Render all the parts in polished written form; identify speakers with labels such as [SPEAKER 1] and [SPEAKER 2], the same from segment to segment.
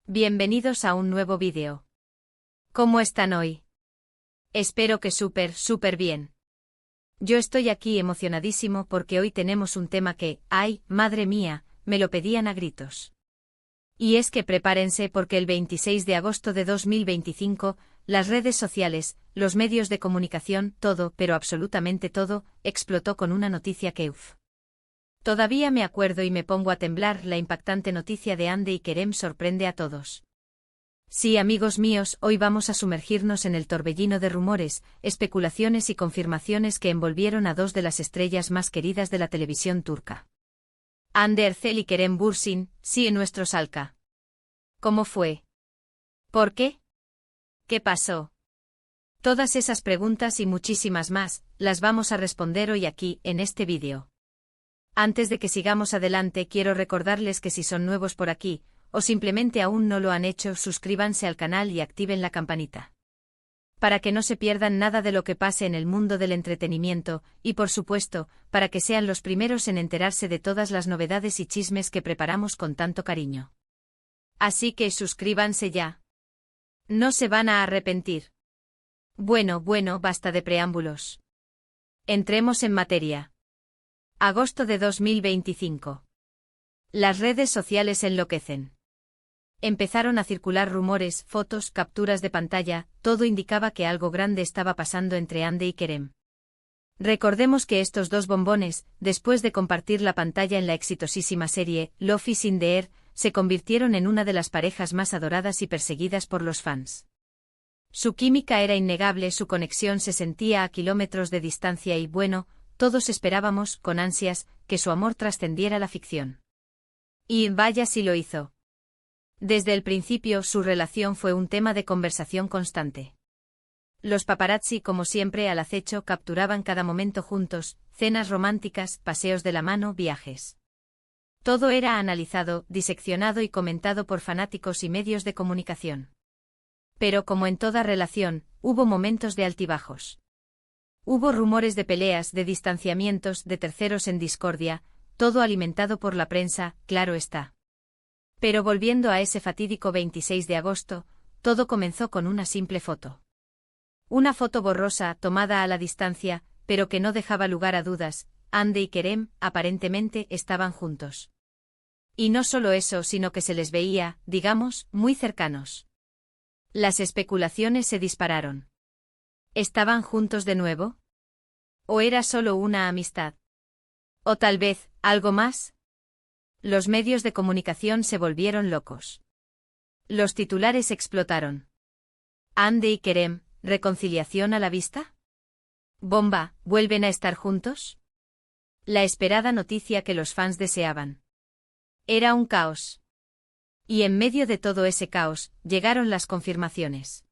[SPEAKER 1] Bienvenidos a un nuevo vídeo. ¿Cómo están hoy? Espero que súper bien. Yo estoy aquí emocionadísimo porque hoy tenemos un tema que, ¡ay, madre mía!, me lo pedían a gritos. Y es que prepárense porque el 26 de agosto de 2025, las redes sociales, los medios de comunicación, todo, pero absolutamente todo, explotó con una noticia que Todavía me acuerdo y me pongo a temblar. La impactante noticia de Hande y Kerem sorprende a todos. Sí, amigos míos, hoy vamos a sumergirnos en el torbellino de rumores, especulaciones y confirmaciones que envolvieron a dos de las estrellas más queridas de la televisión turca. Hande Erçel y Kerem Bürsin, sí, en nuestro Salka. ¿Cómo fue? ¿Por qué? ¿Qué pasó? Todas esas preguntas y muchísimas más, las vamos a responder hoy aquí, en este vídeo. Antes de que sigamos adelante, quiero recordarles que si son nuevos por aquí, o simplemente aún no lo han hecho, suscríbanse al canal y activen la campanita. Para que no se pierdan nada de lo que pase en el mundo del entretenimiento, y por supuesto, para que sean los primeros en enterarse de todas las novedades y chismes que preparamos con tanto cariño. Así que suscríbanse ya. No se van a arrepentir. Bueno, basta de preámbulos. Entremos en materia. Agosto de 2025. Las redes sociales enloquecen. Empezaron a circular rumores, fotos, capturas de pantalla, todo indicaba que algo grande estaba pasando entre Hande y Kerem. Recordemos que estos dos bombones, después de compartir la pantalla en la exitosísima serie Love is in the Air, se convirtieron en una de las parejas más adoradas y perseguidas por los fans. Su química era innegable, su conexión se sentía a kilómetros de distancia y bueno, todos esperábamos, con ansias, que su amor trascendiera la ficción. Y vaya si lo hizo. Desde el principio su relación fue un tema de conversación constante. Los paparazzi, como siempre al acecho, capturaban cada momento juntos, cenas románticas, paseos de la mano, viajes. Todo era analizado, diseccionado y comentado por fanáticos y medios de comunicación. Pero como en toda relación, hubo momentos de altibajos. Hubo rumores de peleas, de distanciamientos, de terceros en discordia, todo alimentado por la prensa, claro está. Pero volviendo a ese fatídico 26 de agosto, todo comenzó con una simple foto. Una foto borrosa, tomada a la distancia, pero que no dejaba lugar a dudas. Hande y Kerem, aparentemente, estaban juntos. Y no solo eso, sino que se les veía, digamos, muy cercanos. Las especulaciones se dispararon. ¿Estaban juntos de nuevo? ¿O era solo una amistad? ¿O tal vez, algo más? Los medios de comunicación se volvieron locos. Los titulares explotaron. Hande y Kerem, ¿reconciliación a la vista? Bomba, ¿vuelven a estar juntos? La esperada noticia que los fans deseaban. Era un caos. Y en medio de todo ese caos, llegaron las confirmaciones.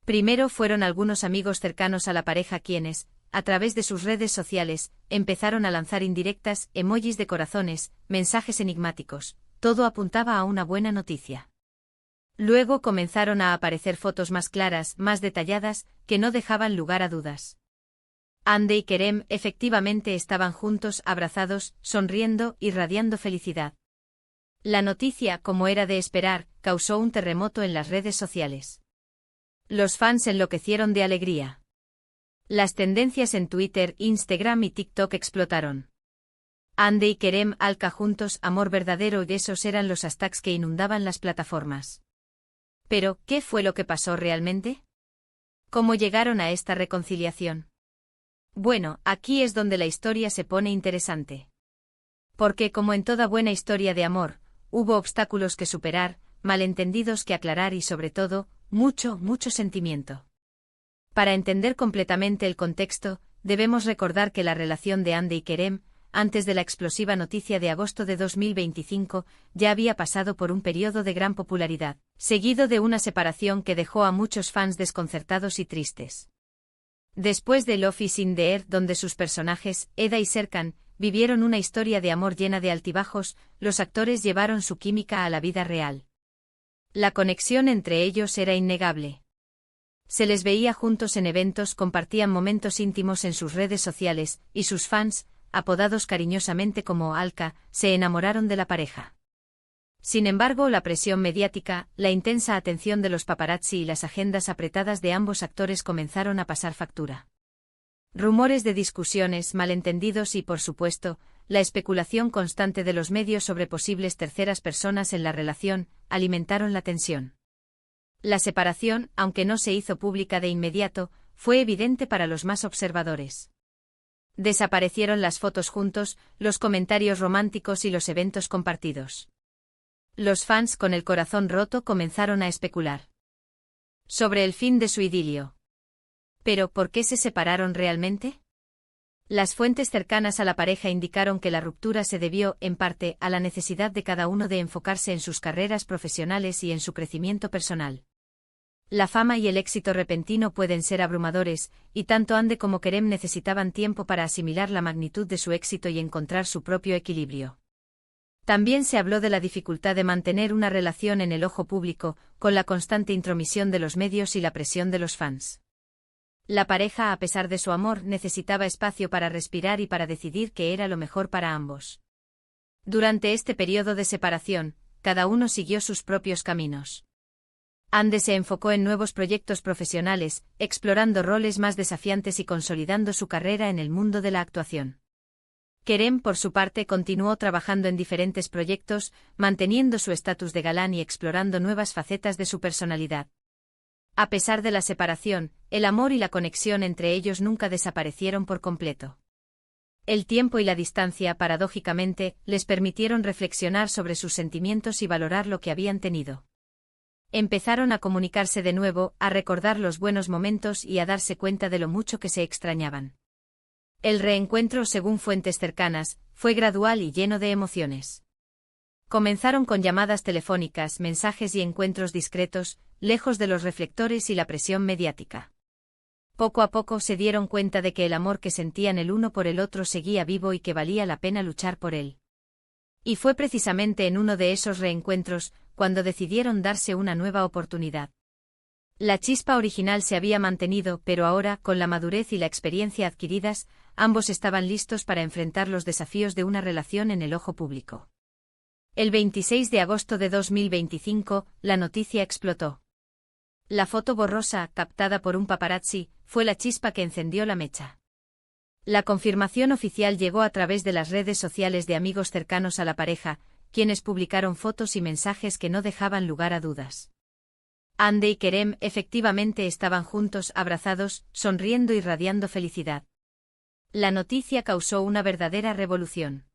[SPEAKER 1] Primero fueron algunos amigos cercanos a la pareja quienes, a través de sus redes sociales, empezaron a lanzar indirectas, emojis de corazones, mensajes enigmáticos, todo apuntaba a una buena noticia. Luego comenzaron a aparecer fotos más claras, más detalladas, que no dejaban lugar a dudas. Hande y Kerem efectivamente estaban juntos, abrazados, sonriendo, irradiando felicidad. La noticia, como era de esperar, causó un terremoto en las redes sociales. Los fans enloquecieron de alegría. Las tendencias en Twitter, Instagram y TikTok explotaron. Hande y Kerem Alka juntos, amor verdadero, y esos eran los hashtags que inundaban las plataformas. Pero, ¿qué fue lo que pasó realmente? ¿Cómo llegaron a esta reconciliación? Bueno, aquí es donde la historia se pone interesante. Porque como en toda buena historia de amor, hubo obstáculos que superar, malentendidos que aclarar y sobre todo, mucho sentimiento. Para entender completamente el contexto, debemos recordar que la relación de Hande y Kerem, antes de la explosiva noticia de agosto de 2025, ya había pasado por un periodo de gran popularidad, seguido de una separación que dejó a muchos fans desconcertados y tristes. Después de Love is in the Air, donde sus personajes, Eda y Serkan, vivieron una historia de amor llena de altibajos, los actores llevaron su química a la vida real. La conexión entre ellos era innegable. Se les veía juntos en eventos, compartían momentos íntimos en sus redes sociales, y sus fans, apodados cariñosamente como Alka, se enamoraron de la pareja. Sin embargo, la presión mediática, la intensa atención de los paparazzi y las agendas apretadas de ambos actores comenzaron a pasar factura. Rumores de discusiones, malentendidos y, por supuesto, la especulación constante de los medios sobre posibles terceras personas en la relación, alimentaron la tensión. La separación, aunque no se hizo pública de inmediato, fue evidente para los más observadores. Desaparecieron las fotos juntos, los comentarios románticos y los eventos compartidos. Los fans con el corazón roto comenzaron a especular sobre el fin de su idilio. ¿Pero por qué se separaron realmente? Las fuentes cercanas a la pareja indicaron que la ruptura se debió, en parte, a la necesidad de cada uno de enfocarse en sus carreras profesionales y en su crecimiento personal. La fama y el éxito repentino pueden ser abrumadores, y tanto Ande como Kerem necesitaban tiempo para asimilar la magnitud de su éxito y encontrar su propio equilibrio. También se habló de la dificultad de mantener una relación en el ojo público, con la constante intromisión de los medios y la presión de los fans. La pareja, a pesar de su amor, necesitaba espacio para respirar y para decidir qué era lo mejor para ambos. Durante este periodo de separación, cada uno siguió sus propios caminos. Ande se enfocó en nuevos proyectos profesionales, explorando roles más desafiantes y consolidando su carrera en el mundo de la actuación. Kerem, por su parte, continuó trabajando en diferentes proyectos, manteniendo su estatus de galán y explorando nuevas facetas de su personalidad. A pesar de la separación, el amor y la conexión entre ellos nunca desaparecieron por completo. El tiempo y la distancia, paradójicamente, les permitieron reflexionar sobre sus sentimientos y valorar lo que habían tenido. Empezaron a comunicarse de nuevo, a recordar los buenos momentos y a darse cuenta de lo mucho que se extrañaban. El reencuentro, según fuentes cercanas, fue gradual y lleno de emociones. Comenzaron con llamadas telefónicas, mensajes y encuentros discretos, lejos de los reflectores y la presión mediática. Poco a poco se dieron cuenta de que el amor que sentían el uno por el otro seguía vivo y que valía la pena luchar por él. Y fue precisamente en uno de esos reencuentros, cuando decidieron darse una nueva oportunidad. La chispa original se había mantenido, pero ahora, con la madurez y la experiencia adquiridas, ambos estaban listos para enfrentar los desafíos de una relación en el ojo público. El 26 de agosto de 2025, la noticia explotó. La foto borrosa, captada por un paparazzi, fue la chispa que encendió la mecha. La confirmación oficial llegó a través de las redes sociales de amigos cercanos a la pareja, quienes publicaron fotos y mensajes que no dejaban lugar a dudas. Ande y Kerem efectivamente estaban juntos, abrazados, sonriendo y radiando felicidad. La noticia causó una verdadera revolución.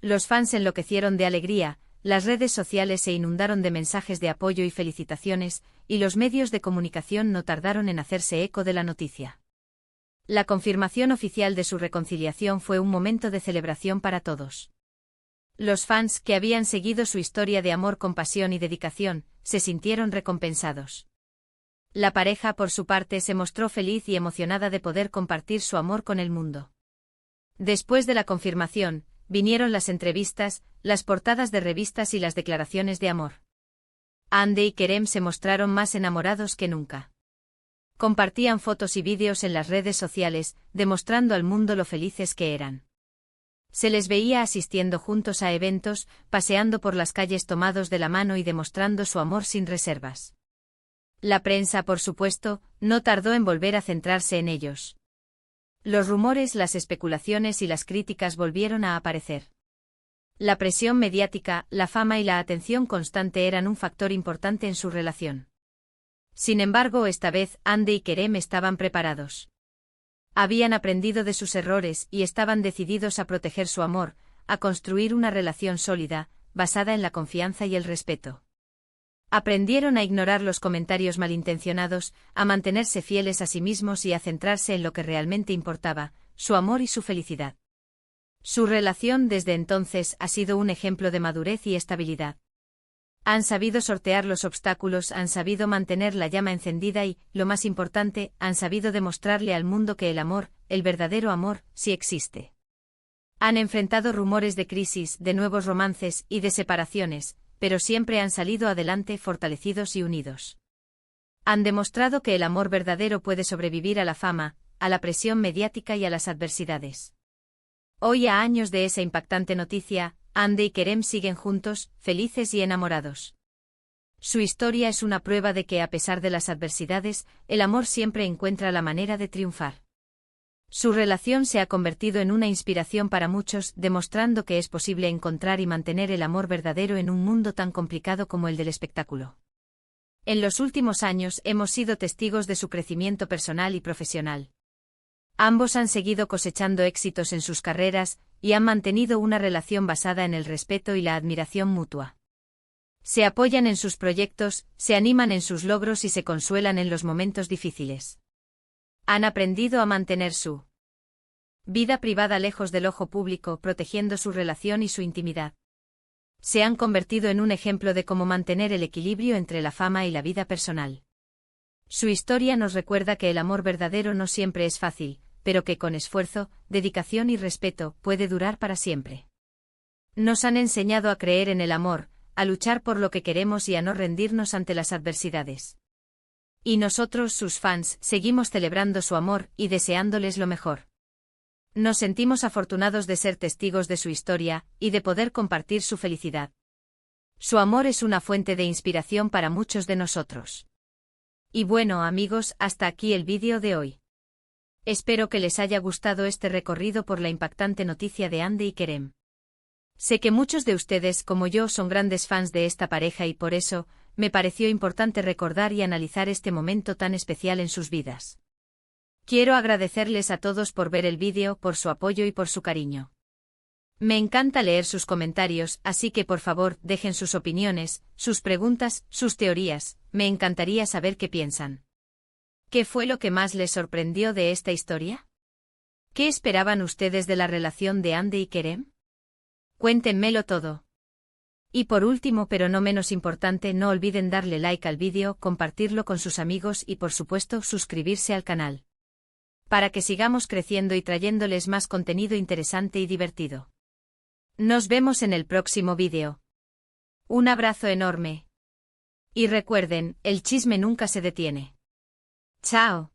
[SPEAKER 1] Los fans enloquecieron de alegría, las redes sociales se inundaron de mensajes de apoyo y felicitaciones, y los medios de comunicación no tardaron en hacerse eco de la noticia. La confirmación oficial de su reconciliación fue un momento de celebración para todos. Los fans, que habían seguido su historia de amor con pasión y dedicación, se sintieron recompensados. La pareja, por su parte, se mostró feliz y emocionada de poder compartir su amor con el mundo. Después de la confirmación, vinieron las entrevistas, las portadas de revistas y las declaraciones de amor. Ande y Kerem se mostraron más enamorados que nunca. Compartían fotos y vídeos en las redes sociales, demostrando al mundo lo felices que eran. Se les veía asistiendo juntos a eventos, paseando por las calles tomados de la mano y demostrando su amor sin reservas. La prensa, por supuesto, no tardó en volver a centrarse en ellos. Los rumores, las especulaciones y las críticas volvieron a aparecer. La presión mediática, la fama y la atención constante eran un factor importante en su relación. Sin embargo, esta vez, Ande y Kerem estaban preparados. Habían aprendido de sus errores y estaban decididos a proteger su amor, a construir una relación sólida, basada en la confianza y el respeto. Aprendieron a ignorar los comentarios malintencionados, a mantenerse fieles a sí mismos y a centrarse en lo que realmente importaba, su amor y su felicidad. Su relación desde entonces ha sido un ejemplo de madurez y estabilidad. Han sabido sortear los obstáculos, han sabido mantener la llama encendida y, lo más importante, han sabido demostrarle al mundo que el amor, el verdadero amor, sí existe. Han enfrentado rumores de crisis, de nuevos romances y de separaciones, pero siempre han salido adelante fortalecidos y unidos. Han demostrado que el amor verdadero puede sobrevivir a la fama, a la presión mediática y a las adversidades. Hoy, a años de esa impactante noticia, Ande y Kerem siguen juntos, felices y enamorados. Su historia es una prueba de que a pesar de las adversidades, el amor siempre encuentra la manera de triunfar. Su relación se ha convertido en una inspiración para muchos, demostrando que es posible encontrar y mantener el amor verdadero en un mundo tan complicado como el del espectáculo. En los últimos años hemos sido testigos de su crecimiento personal y profesional. Ambos han seguido cosechando éxitos en sus carreras y han mantenido una relación basada en el respeto y la admiración mutua. Se apoyan en sus proyectos, se animan en sus logros y se consuelan en los momentos difíciles. Han aprendido a mantener su vida privada lejos del ojo público, protegiendo su relación y su intimidad. Se han convertido en un ejemplo de cómo mantener el equilibrio entre la fama y la vida personal. Su historia nos recuerda que el amor verdadero no siempre es fácil, pero que con esfuerzo, dedicación y respeto puede durar para siempre. Nos han enseñado a creer en el amor, a luchar por lo que queremos y a no rendirnos ante las adversidades. Y nosotros, sus fans, seguimos celebrando su amor y deseándoles lo mejor. Nos sentimos afortunados de ser testigos de su historia y de poder compartir su felicidad. Su amor es una fuente de inspiración para muchos de nosotros. Y bueno, amigos, hasta aquí el vídeo de hoy. Espero que les haya gustado este recorrido por la impactante noticia de Ande y Kerem. Sé que muchos de ustedes, como yo, son grandes fans de esta pareja y por eso, me pareció importante recordar y analizar este momento tan especial en sus vidas. Quiero agradecerles a todos por ver el vídeo, por su apoyo y por su cariño. Me encanta leer sus comentarios, así que por favor, dejen sus opiniones, sus preguntas, sus teorías, me encantaría saber qué piensan. ¿Qué fue lo que más les sorprendió de esta historia? ¿Qué esperaban ustedes de la relación de Ande y Kerem? Cuéntenmelo todo. Y por último, pero no menos importante, no olviden darle like al vídeo, compartirlo con sus amigos y por supuesto suscribirse al canal. Para que sigamos creciendo y trayéndoles más contenido interesante y divertido. Nos vemos en el próximo vídeo. Un abrazo enorme. Y recuerden, el chisme nunca se detiene. Chao.